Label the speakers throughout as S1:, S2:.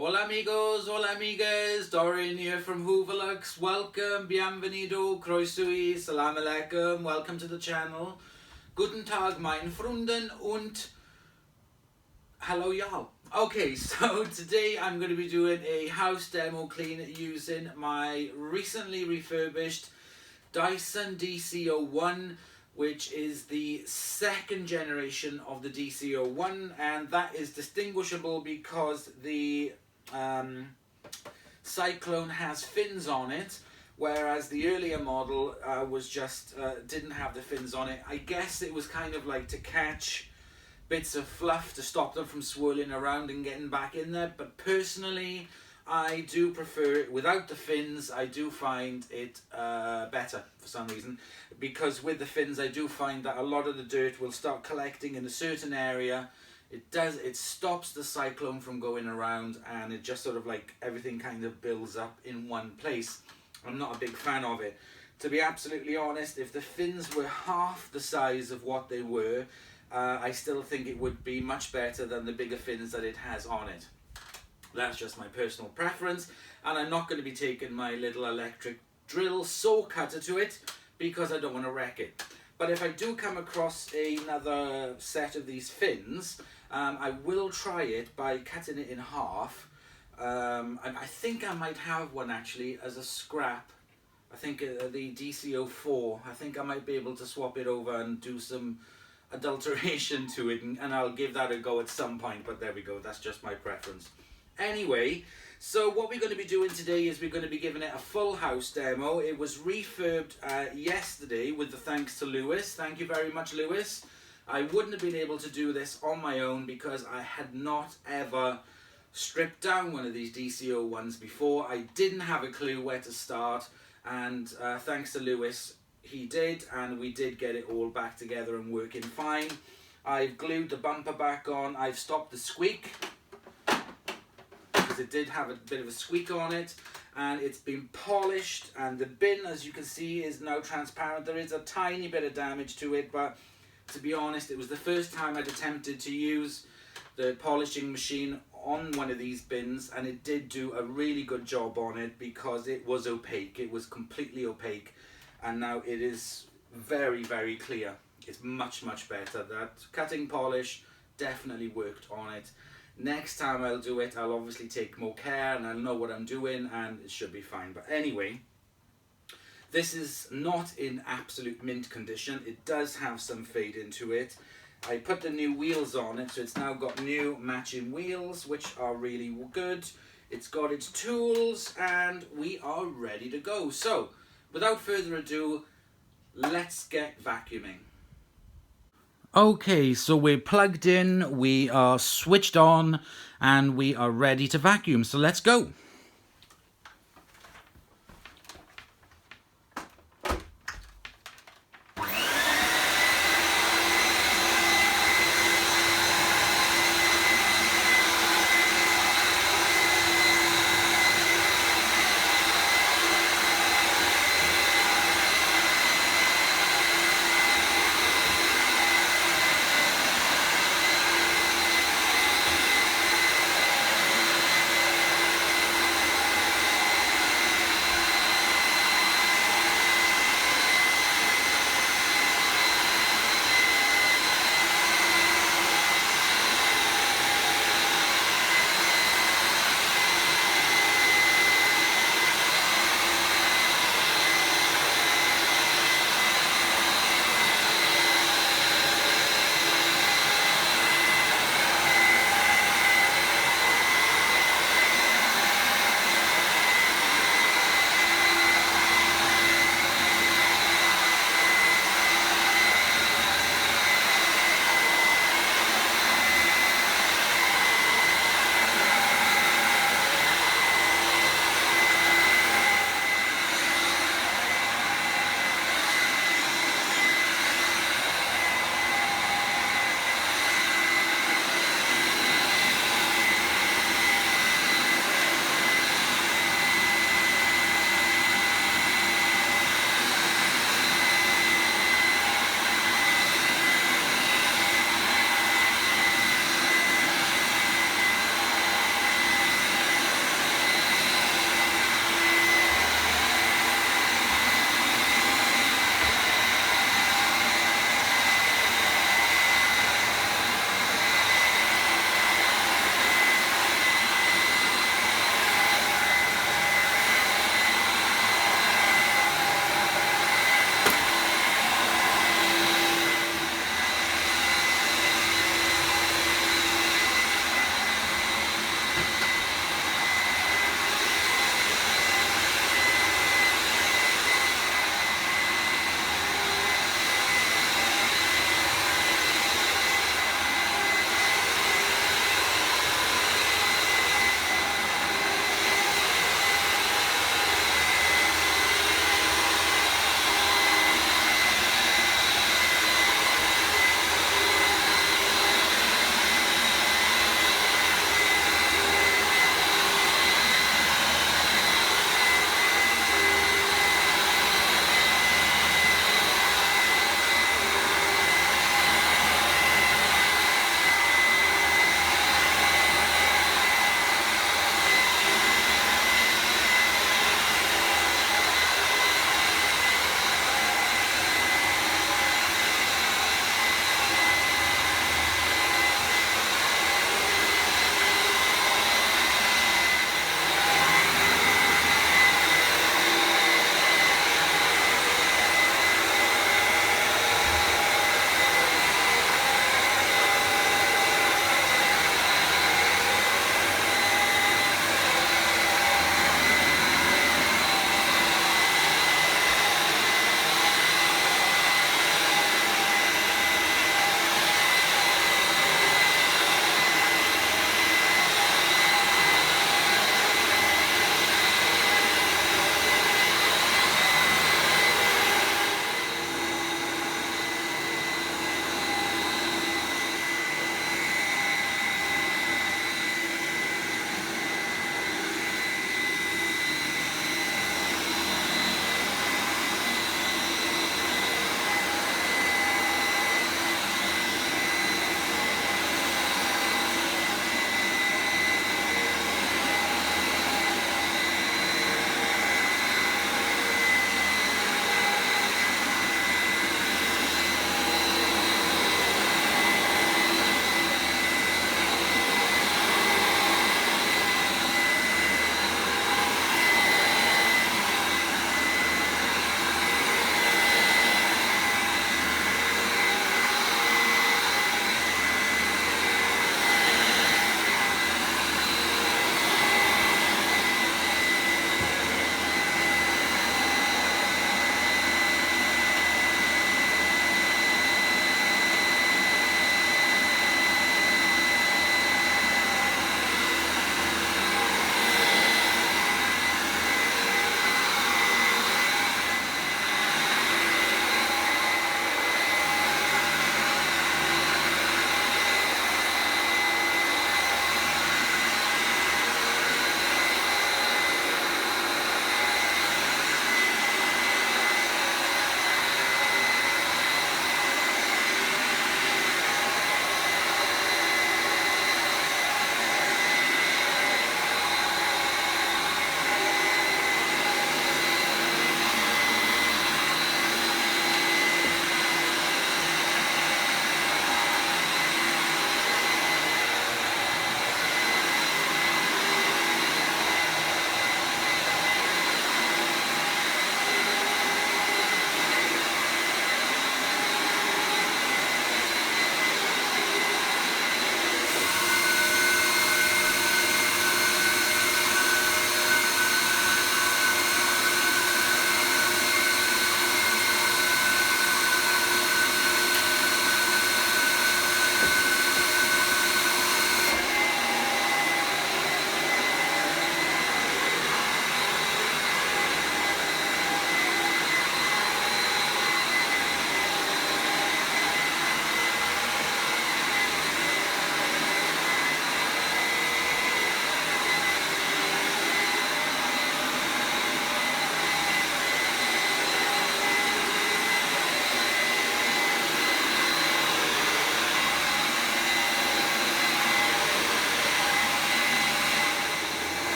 S1: Hola amigos, hola amigas, Dorian here from Hooverlux. Welcome, bienvenido, croeso, salam alaikum, welcome to the channel. Guten Tag, mein Freunden und hello y'all. Okay, so today I'm going to be doing a house demo clean using my recently refurbished Dyson DC01, which is the second generation of the DC01, and that is distinguishable because the Cyclone has fins on it, whereas the earlier model was just didn't have the fins on it. I guess it was kind of like to catch bits of fluff to stop them from swirling around and getting back in there, but personally I do prefer it without the fins. I do find it better for some reason, because with the fins I do find that a lot of the dirt will start collecting in a certain area. It stops the cyclone from going around, and it just sort of like everything kind of builds up in one place. I'm not a big fan of it. To be absolutely honest, if the fins were half the size of what they were, I still think it would be much better than the bigger fins that it has on it. That's just my personal preference, and I'm not going to be taking my little electric drill saw cutter to it because I don't want to wreck it. But if I do come across another set of these fins, I will try it by cutting it in half. And I think I might have one actually as a scrap. I think the DC04, I think I might be able to swap it over and do some adulteration to it, and I'll give that a go at some point, but there we go, that's just my preference. Anyway, so what we're going to be doing today is we're going to be giving it a full house demo. It was refurbed yesterday with the thanks to Lewis. Thank you very much, Lewis. I wouldn't have been able to do this on my own because I had not ever stripped down one of these DC01s before. I didn't have a clue where to start, and thanks to Lewis, he did, and we did get it all back together and working fine. I've glued the bumper back on. I've stopped the squeak, because it did have a bit of a squeak on it, and it's been polished, and the bin, as you can see, is now transparent. There is a tiny bit of damage to it, but to be honest, it was the first time I'd attempted to use the polishing machine on one of these bins, and it did do a really good job on it because it was opaque. It was completely opaque, and now it is very, very clear. It's much, much better. That cutting polish definitely worked on it. Next time I'll do it, I'll obviously take more care and I'll know what I'm doing, and it should be fine. But anyway, this is not in absolute mint condition. It does have some fade into it. I put the new wheels on it, so it's now got new matching wheels, which are really good. It's got its tools, and we are ready to go. So, without further ado, let's get vacuuming. Okay, so we're plugged in, we are switched on, and we are ready to vacuum. So let's go.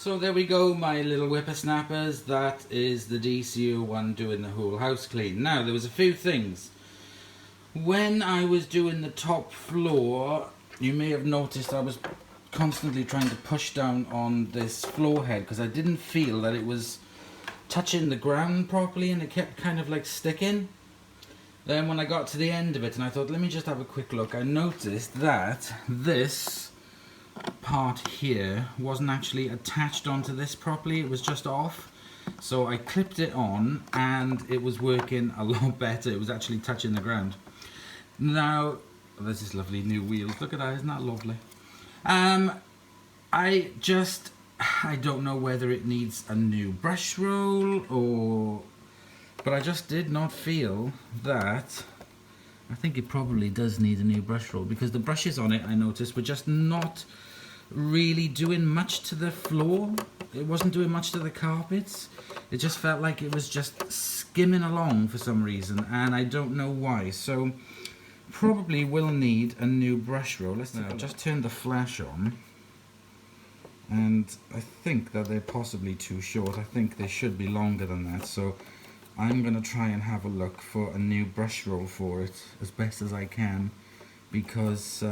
S1: So there we go, my little whippersnappers. That is the DC01 doing the whole house clean. Now, there was a few things. When I was doing the top floor, you may have noticed I was constantly trying to push down on this floor head because I didn't feel that it was touching the ground properly, and it kept kind of like sticking. Then when I got to the end of it and I thought, let me just have a quick look, I noticed that this part here wasn't actually attached onto this properly, it was just off. So I clipped it on and it was working a lot better. It was actually touching the ground. Now, this is lovely new wheels, look at that, isn't that lovely? I don't know whether it needs a new brush roll or, but I just did not feel that. I think it probably does need a new brush roll because the brushes on it, I noticed, were just not really doing much to the floor. It wasn't doing much to the carpets. It just felt like it was just skimming along for some reason, and I don't know why. So probably will need a new brush roll. Let's now just turn the flash on, and I think that they're possibly too short. I think they should be longer than that. So I'm going to try and have a look for a new brush roll for it as best as I can, because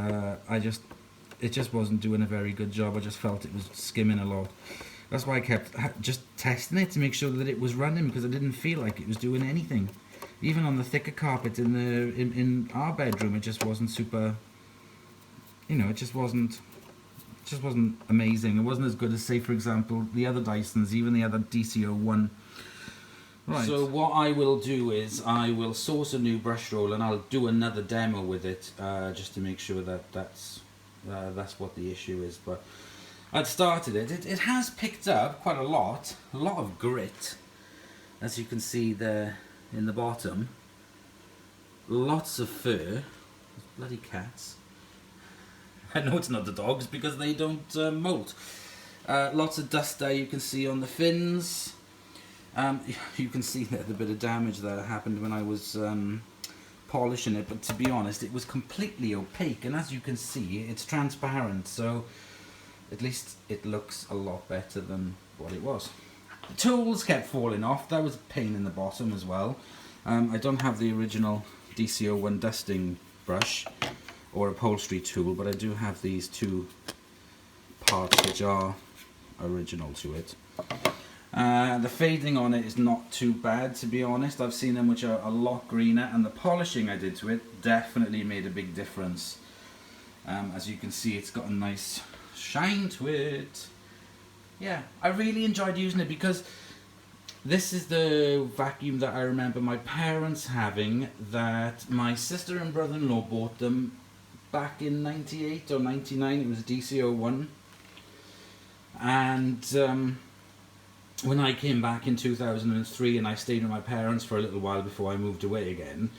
S1: it just wasn't doing a very good job. I just felt it was skimming a lot. That's why I kept just testing it to make sure that it was running, because I didn't feel like it was doing anything. Even on the thicker carpet in our bedroom, it just wasn't super, you know, it just wasn't amazing. It wasn't as good as, say, for example, the other Dysons, even the other DC01. Right. So what I will do is I will source a new brush roll and I'll do another demo with it, just to make sure that that's what the issue is. But I'd started it. It has picked up quite a lot of grit, as you can see there in the bottom. Lots of fur. Those bloody cats. I know it's not the dogs because they don't molt. Lots of dust there you can see on the fins. You can see there the bit of damage that happened when I was polishing it, but to be honest, it was completely opaque, and as you can see, it's transparent, so at least it looks a lot better than what it was. The tools kept falling off. That was a pain in the bottom as well. I don't have the original DC01 dusting brush or upholstery tool, but I do have these two parts which are original to it. The fading on it is not too bad, to be honest. I've seen them which are a lot greener, and the polishing I did to it definitely made a big difference. As you can see, it's got a nice shine to it. Yeah, I really enjoyed using it because this is the vacuum that I remember my parents having, that my sister and brother-in-law bought them back in 98 or 99. It was a DC01. And when I came back in 2003 and I stayed with my parents for a little while before I moved away again,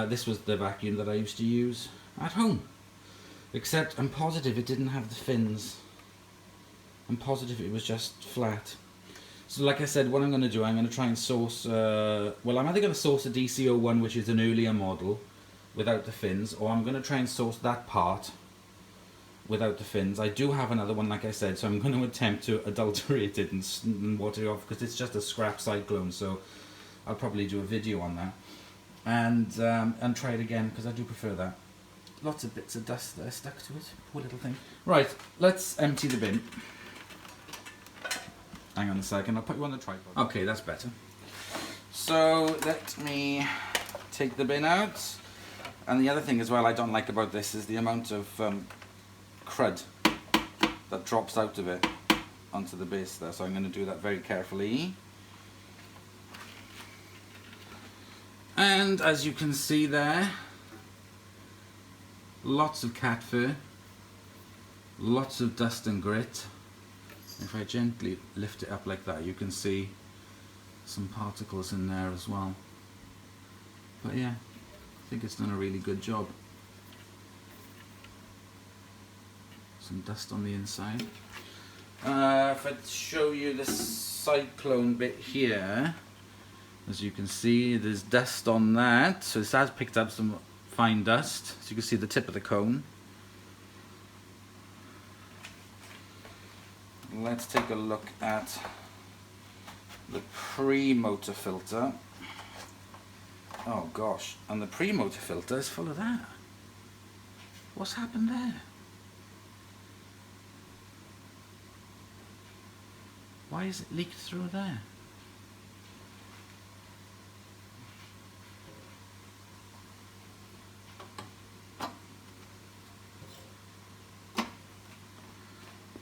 S1: this was the vacuum that I used to use at home. Except I'm positive it didn't have the fins. I'm positive it was just flat. So like I said, what I'm going to do, I'm going to try and source, well, I'm either going to source a DC01, which is an earlier model, without the fins, or I'm going to try and source that part without the fins. I do have another one, like I said, so I'm going to attempt to adulterate it and water it off, because it's just a scrap cyclone, so I'll probably do a video on that. And try it again, because I do prefer that. Lots of bits of dust there stuck to it, poor little thing. Right, let's empty the bin. Hang on a second, I'll put you on the tripod. Okay, that's better. So let me take the bin out. And the other thing as well I don't like about this is the amount of crud that drops out of it onto the base there. So I'm going to do that very carefully. And as you can see there, lots of cat fur, lots of dust and grit. If I gently lift it up like that, you can see some particles in there as well. But yeah, I think it's done a really good job. Some dust on the inside. If I show you this cyclone bit here, as you can see, there's dust on that. So this has picked up some fine dust. So you can see the tip of the cone. let's take a look at the pre-motor filter. Oh gosh, and the pre-motor filter is full of that. What's happened there? Why is it leaked through there?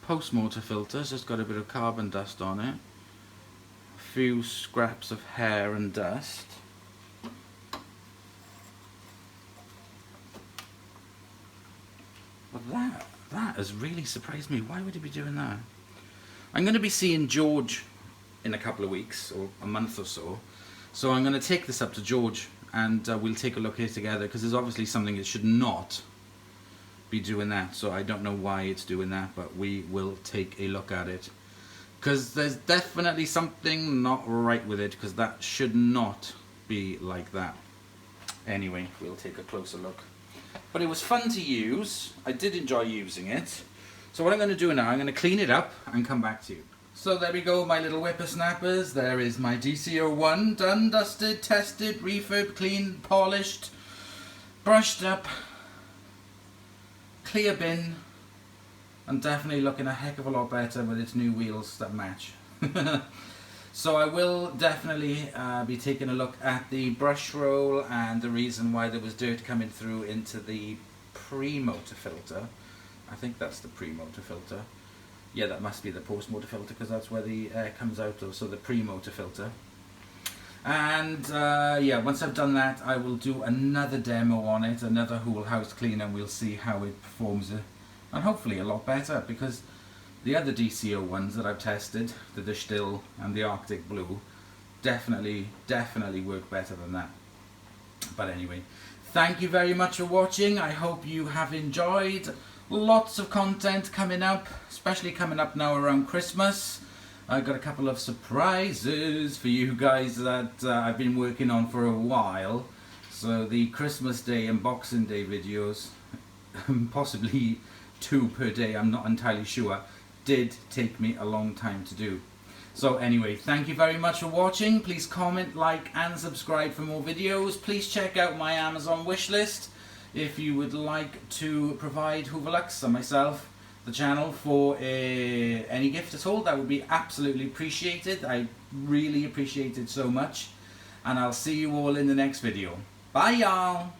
S1: Post-motor filter's just got a bit of carbon dust on it. A few scraps of hair and dust. But that has really surprised me. Why would he be doing that? I'm going to be seeing George in a couple of weeks or a month or so. So I'm going to take this up to George and we'll take a look here together, because there's obviously something that should not be doing that. So I don't know why it's doing that, but we will take a look at it, because there's definitely something not right with it, because that should not be like that. Anyway, we'll take a closer look. But it was fun to use. I did enjoy using it. So what I'm going to do now, I'm going to clean it up and come back to you. So there we go, my little whippersnappers. There is my DC01, done, dusted, tested, refurbed, cleaned, polished, brushed up, clear bin, and definitely looking a heck of a lot better with its new wheels that match. So I will definitely be taking a look at the brush roll and the reason why there was dirt coming through into the pre-motor filter. I think that's the pre-motor filter. Yeah, that must be the post-motor filter, because that's where the air comes out of, so the pre-motor filter. And yeah, once I've done that, I will do another demo on it, another whole house clean, and we'll see how it performs, and hopefully a lot better, because the other DC01s that I've tested, the Distill and the Arctic Blue, definitely work better than that. But anyway, thank you very much for watching. I hope you have enjoyed. Lots of content coming up, especially coming up now around Christmas. I've got a couple of surprises for you guys that I've been working on for a while. So the Christmas Day and Boxing Day videos, possibly 2 per day, I'm not entirely sure, did take me a long time to do. So anyway, thank you very much for watching. Please comment, like and subscribe for more videos. Please check out my Amazon wishlist if you would like to provide Hooverlux and myself, the channel, for any gift at all. That would be absolutely appreciated. I really appreciate it so much. And I'll see you all in the next video. Bye y'all!